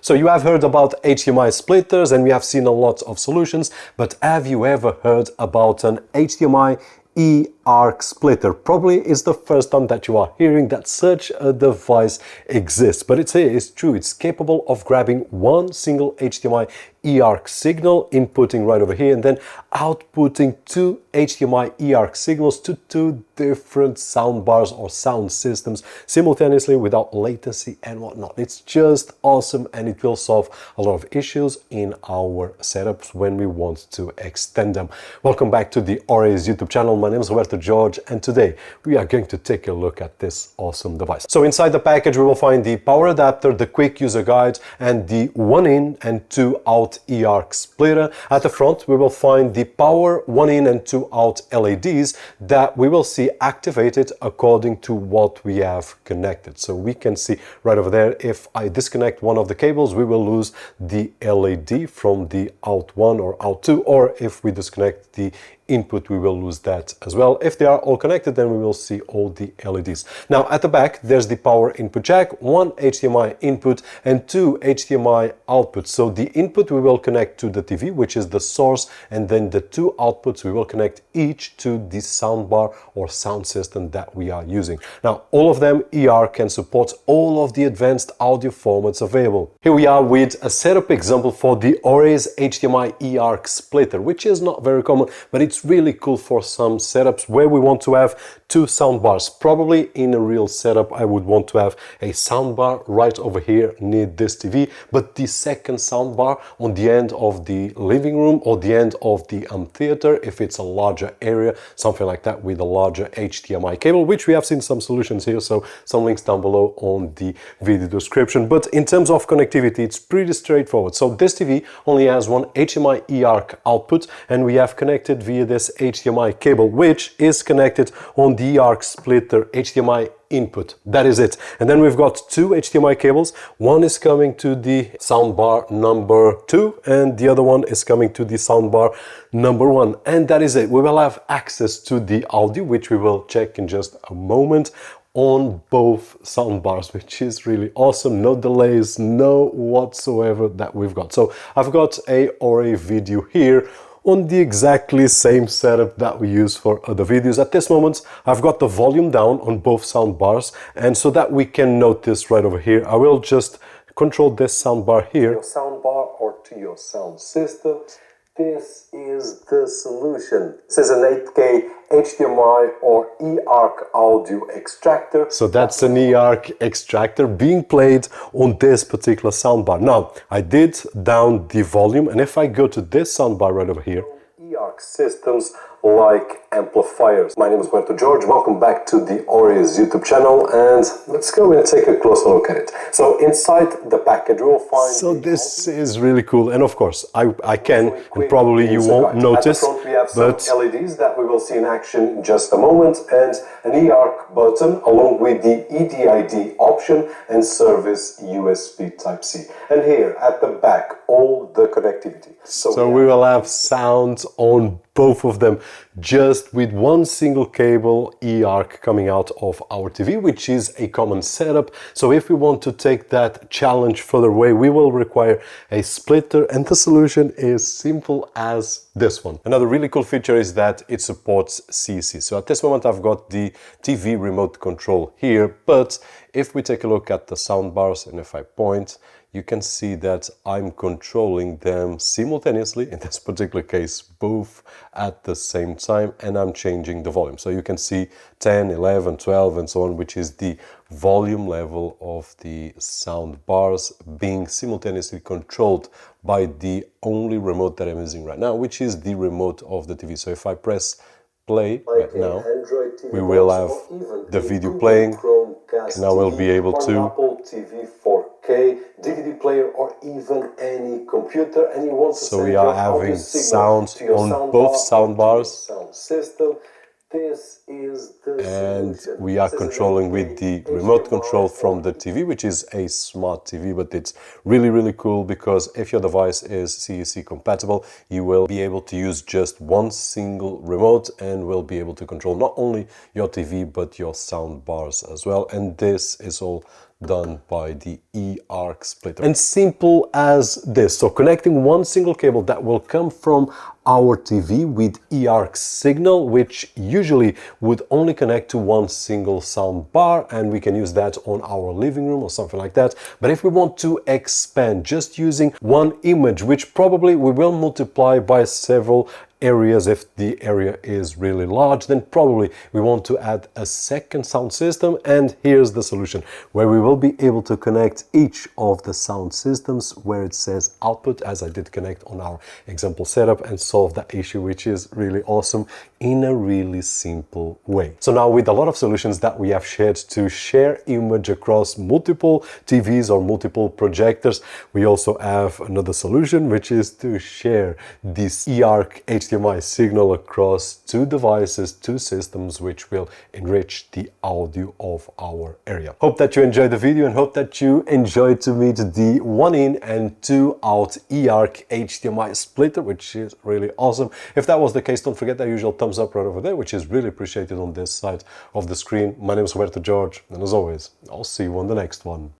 So you have heard about HDMI splitters and we have seen a lot of solutions, but have you ever heard about an HDMI eARC splitter? Probably is the first time that you are hearing that such a device exists, but it's here, it's true. It's capable of grabbing one single HDMI eARC signal, inputting right over here, and then outputting two HDMI eARC signals to two different soundbars or sound systems simultaneously without latency and whatnot. It's just awesome, and it will solve a lot of issues in our setups when we want to extend them. Welcome back to the OREI's YouTube channel. My name is Roberto George, and today we are going to take a look at this awesome device. So inside the package we will find the power adapter, the quick user guide, and the 1-in and 2-out eARC splitter. At the front we will find the power 1-in and 2-out LEDs that we will see activated according to what we have connected. So we can see right over there, if I disconnect one of the cables, we will lose the LED from the out 1 or out 2, or if we disconnect the input, we will lose that as well. If they are all connected, then we will see all the LEDs. Now at the back there's the power input jack, one HDMI input and two HDMI outputs. So the input we will connect to the TV, which is the source, and then the two outputs we will connect each to the soundbar or sound system that we are using. Now all of them eARC can support all of the advanced audio formats available. Here we are with a setup example for the OREI's HDMI eARC splitter, which is not very common, but it's really cool for some setups where we want to have two soundbars. Probably in a real setup I would want to have a soundbar right over here near this TV, but the second soundbar on the end of the living room or the end of the theater if it's a larger area, something like that, with a larger HDMI cable, which we have seen some solutions here, so some links down below on the video description. But in terms of connectivity, it's pretty straightforward. So this TV only has one HDMI eARC output, and we have connected via this HDMI cable, which is connected on the eARC splitter HDMI input. That is it. And then we've got two HDMI cables. One is coming to the soundbar number 2 and the other one is coming to the soundbar number 1. And that is it. We will have access to the audio, which we will check in just a moment, on both soundbars, which is really awesome. No delays, no whatsoever that we've got. So I've got a OREI video here on the exactly same setup that we use for other videos. At this moment, I've got the volume down on both sound bars, and so that we can notice right over here, I will just control this soundbar here. To your soundbar or to your sound system. This is the solution. This is an 8K HDMI or eARC audio extractor. So that's an eARC extractor being played on this particular soundbar. Now, I did down the volume, and if I go to this soundbar right over here, eARC systems like amplifiers. My name is Roberto George. Welcome back to the OREI's YouTube channel, and let's go and take a closer look at it. So inside the package we'll find... So this is really cool, and of course I can, and probably you won't notice, at the front we have some LEDs that we will see in action in just a moment, and an eARC button along with the EDID option and service USB Type-C. And here at the back, all the connectivity. So we will have sound on both of them just with one single cable eARC coming out of our TV, which is a common setup. So if we want to take that challenge further away, we will require a splitter, and the solution is simple as this one. Another really cool feature is that it supports CEC. So at this moment I've got the TV remote control here, but if we take a look at the soundbars and if I point, you can see that I'm controlling them simultaneously, in this particular case both at the same time, and I'm changing the volume. So you can see 10, 11, 12 and so on, which is the volume level of the sound bars being simultaneously controlled by the only remote that I'm using right now, which is the remote of the TV. So if I press play right now, we will have the video playing, and I will be able to Apple TV 4K, DVD player, or even any computer, and you want to so we are having sound on both sound bars. Sound system. this is the and we are controlling with the remote control from the TV, which is a smart TV, but it's really cool because if your device is CEC compatible, you will be able to use just one single remote and will be able to control not only your TV but your sound bars as well. And this is all done by the eARC splitter. And simple as this. So connecting one single cable that will come from our TV with eARC signal, which usually would only connect to one single sound bar, and we can use that on our living room or something like that. But if we want to expand just using one image, which probably we will multiply by several areas if the area is really large, then probably we want to add a second sound system. And here's the solution, where we will be able to connect each of the sound systems where it says output, as I did connect on our example setup, and solve that issue, which is really awesome in a really simple way. So now, with a lot of solutions that we have shared to share image across multiple TVs or multiple projectors, we also have another solution, which is to share this eARC HDMI signal across two devices, two systems, which will enrich the audio of our area. Hope that you enjoyed the video and hope that you enjoyed to meet the 1-in and 2-out eARC HDMI splitter, which is really awesome. If that was the case, don't forget that usual thumbs up right over there, which is really appreciated on this side of the screen. My name is Roberto George, and as always, I'll see you on the next one.